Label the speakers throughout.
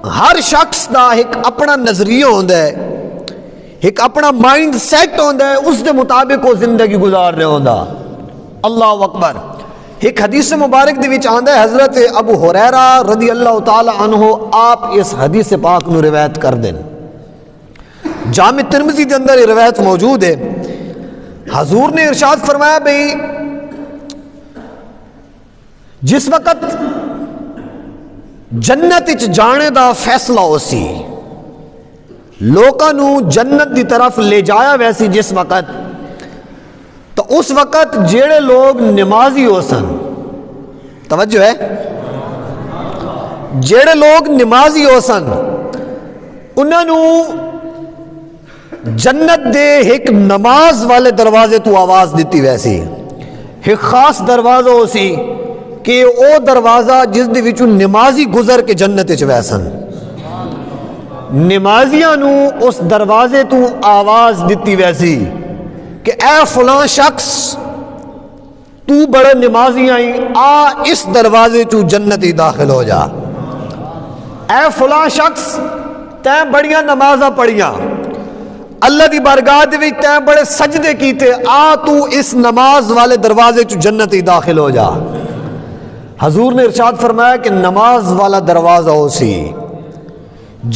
Speaker 1: ہر شخص دا ایک اپنا نظریہ ہوتا ہے، ایک اپنا مائنڈ سیٹ ہوتا ہے، اس دے مطابق وہ زندگی گزار رہا ہوتا۔ اللہ اکبر۔ ایک حدیث مبارک دے وچ آندا ہے، حضرت ابو ہریرہ رضی اللہ تعالی عنہ آپ اس حدیث پاک نو روایت کر دیں۔ جامع ترمذی کے اندر یہ روایت موجود ہے۔ حضور نے ارشاد فرمایا بھئی جس وقت جنت وچ جانے دا فیصلہ ہو سی، لوکاں نو جنت دی طرف لے جایا ویسی جس وقت، تو اس وقت جیڑے لوگ نمازی ہو سن، توجہ ہے، جیڑے لوگ نمازی ہو سن انہاں نو جنت دے ایک نماز والے دروازے تو آواز دیتی ویسی، ایک خاص دروازہ ہو سی کہ او دروازہ جس دے وچوں نمازی گزر کے جنت وچ ویسن، نمازیاں نو اس دروازے تو آواز دیتی ویسی کہ اے فلاں شخص تو بڑے نمازی آئی، آ اس دروازے تو جنتی داخل ہو جا، اے فلاں شخص تیں بڑیاں نمازاں پڑھیاں، اللہ دی بارگاہ دے وچ تیں بڑے سجدے کیتے، آ تو اس نماز والے دروازے تو جنتی داخل ہو جا۔ حضور نے ارشاد فرمایا کہ نماز والا دروازہ ہو سی،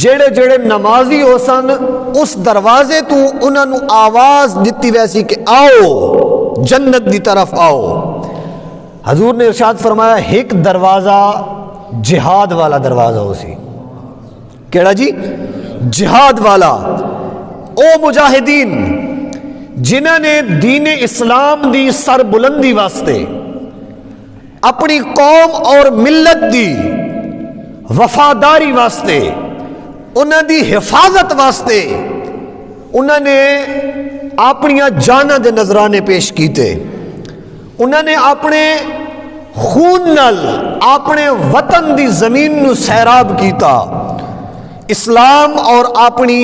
Speaker 1: جیڑے جیڑے نمازی ہو سن اس دروازے تو انہاں نو آواز دیتی ویسی کہ آؤ جنت دی طرف آؤ۔ حضور نے ارشاد فرمایا ایک دروازہ جہاد والا دروازہ ہو سی، کیڑا جی؟ جہاد والا۔ او مجاہدین جنہاں نے دین اسلام دی سر بلندی واسطے، اپنی قوم اور ملت دی وفاداری واسطے، انہاں دی حفاظت واسطے انہاں نے اپنی جاناں دے نذرانے پیش کیتے، انہاں نے اپنے خون نال اپنے وطن دی زمین نو سیراب کیتا، اسلام اور اپنی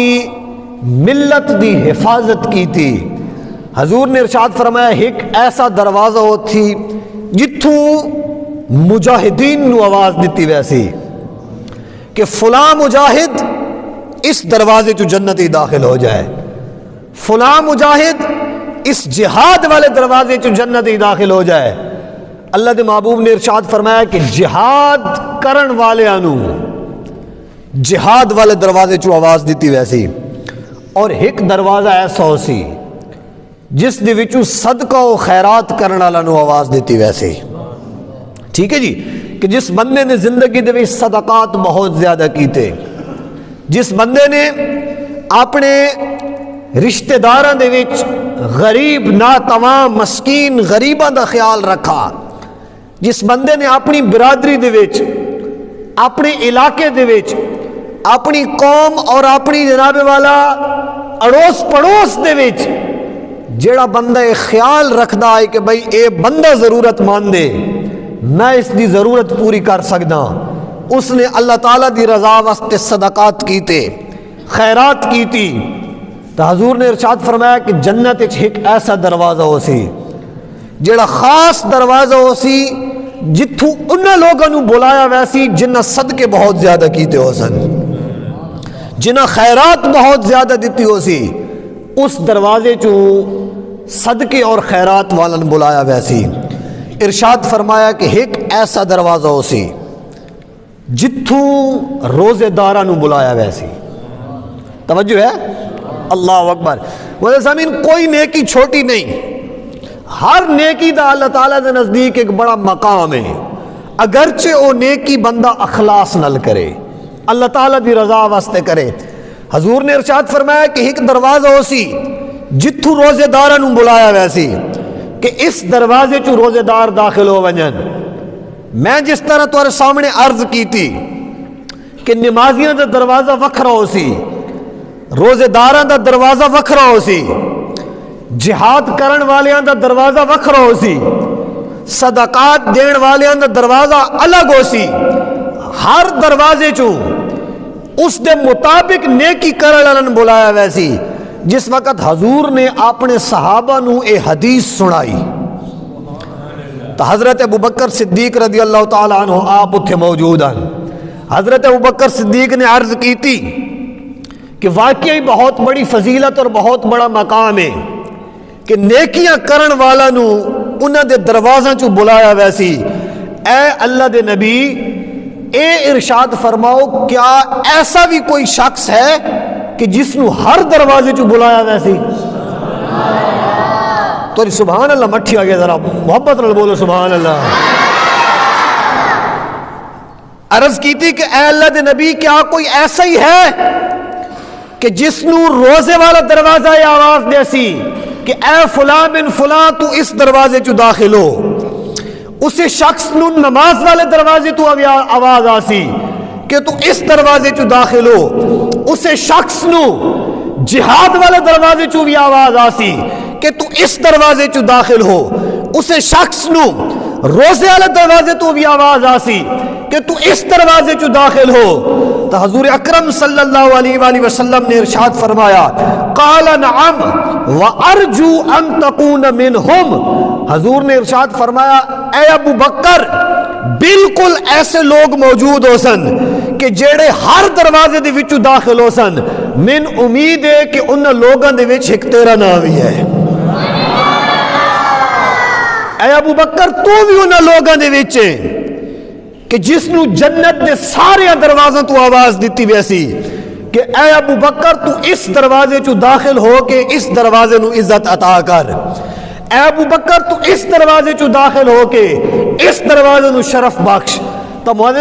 Speaker 1: ملت دی حفاظت کی تھی۔ حضور نے ارشاد فرمایا ایک ایسا دروازہ ہو تھی جتھوں مجاہدین نو آواز دیتی ویسی کہ فلاں مجاہد اس دروازے تو جنتی داخل ہو جائے، فلاں مجاہد اس جہاد والے دروازے تو جنتی داخل ہو جائے۔ اللہ دے محبوب نے ارشاد فرمایا کہ جہاد کرن والے انو جہاد والے دروازے تو آواز دیتی ویسی، اور ایک دروازہ ایسا ہو سی جس دے وچوں صدقہ و خیرات کرن والا نو آواز دیتی ویسی۔ ٹھیک ہے جی، کہ جس بندے نے زندگی دے وچ صدقات بہت زیادہ کیتے، جس بندے نے اپنے رشتہ داراں دے وچ غریب ناتواں مسکین غریباں دا خیال رکھا، جس بندے نے اپنی برادری دے وچ، اپنے علاقے دے وچ، اپنی قوم اور اپنی جناب والا اڑوس پڑوس دے وچ جیڑا بندہ خیال رکھدا ہے کہ بھئی اے بندہ ضرورت ماندے، میں اس دی ضرورت پوری کر سکدا، اس نے اللہ تعالیٰ دی رضا واسطے صدقات کیتے، خیرات کیتی، تو حضور نے ارشاد فرمایا کہ جنت ایک ایسا دروازہ ہو سی، جیڑا خاص دروازہ ہو سی جتھوں انہاں لوگاں نو بلایا ویسی جنہاں صدقے بہت زیادہ کیتے ہو سن، جنہاں خیرات بہت زیادہ دیتی ہو سی، اس دروازے چوں صدقے اور خیرات والن بلایا ویسی۔ ارشاد فرمایا کہ ایک ایسا دروازہ ہو سی جتھوں روزے داراں نو بلایا ویسی۔ توجہ ہے؟ اللہ اکبر۔ وہ زمین کوئی نیکی چھوٹی نہیں، ہر نیکی دا اللہ تعالیٰ دے نزدیک ایک بڑا مقام ہے، اگرچہ وہ نیکی بندہ اخلاص نل کرے، اللہ تعالیٰ دی رضا واسطے کرے۔ حضور نے ارشاد فرمایا کہ ایک دروازہ ہو سی جتھوں روزے داراں نو بلایا ویسی کہ اس دروازے چوں روزے دار داخل ہو ونجن۔ میں جس طرح تمہارے سامنے عرض کی تھی کہ نمازیاں دا دروازہ وکھرا ہو سی، روزے داراں دا دروازہ وکھرا ہو سی، جہاد کرن والیاں دا دروازہ وکھرا ہو سی، صدقات دین والیاں دا دروازہ الگ ہو سی، ہر دروازے چوں اس دے مطابق نیکی کرن والن بلایا ویسی۔ جس وقت حضور نے اپنے صحابہ نو اے حدیث سنائی تو حضرت ابو بکر صدیق رضی اللہ تعالیٰ عنہ آپ اتھے موجود ہیں۔ حضرت ابوبکر صدیق نے عرض کی تھی کہ واقعی بہت بڑی فضیلت اور بہت بڑا مقام ہے کہ نیکیاں کرن والا نو انہاں دے دروازاں چوں بلایا ویسی، اے اللہ دے نبی اے ارشاد فرماؤ کیا ایسا بھی کوئی شخص ہے کہ جس نو ہر دروازے چوں بلایا ویسی؟ تو سبحان اللہ مٹھی آ گیا، ذرا محبت نال بولو سبحان اللہ۔ عرض کی تھی کہ اے اللہ دے نبی کیا کوئی ایسا ہی ہے کہ جس نو روزے والا دروازہ یہ آواز دیسی کہ اے فلاں بن فلاں تو اس دروازے چو داخل ہو، اسے شخص نو نماز والے دروازے تو آواز آسی کہ تو اس دروازے چو داخل ہو، اسے شخص نو جہاد والے دروازے چو بھی آواز آسی کہ تو اس دروازے چو داخل ہو، اسے شخص نو روزے والے دروازے تو بھی آواز آسی کہ تو اس دروازے چو داخل ہو۔ تو حضور اکرم صلی اللہ علیہ وآلہ وسلم نے ارشاد فرمایا قال نعم وارجو ان تکون منہم، حضور نے ارشاد فرمایا اے ابو بکر بالکل ایسے لوگ موجود ہو سن کہ جیڑے ہر دروازے دے وچوں داخل ہو سن، من امید ہے کہ ان لوگاں دے وچ ایک تیرا نام بھی ہے۔ اے ابو بکر تو بھی ان لوگاں دے وچ کہ جس نو جنت دے سارے دروازوں تو آواز دیتی ویسی کہ اے ابو بکر تو اس دروازے چو داخل ہو کے اس دروازے نو عزت عطا کر، اے ابو بکر تو اس دروازے چو داخل ہو کے اس دروازے نو شرف بخش۔ تو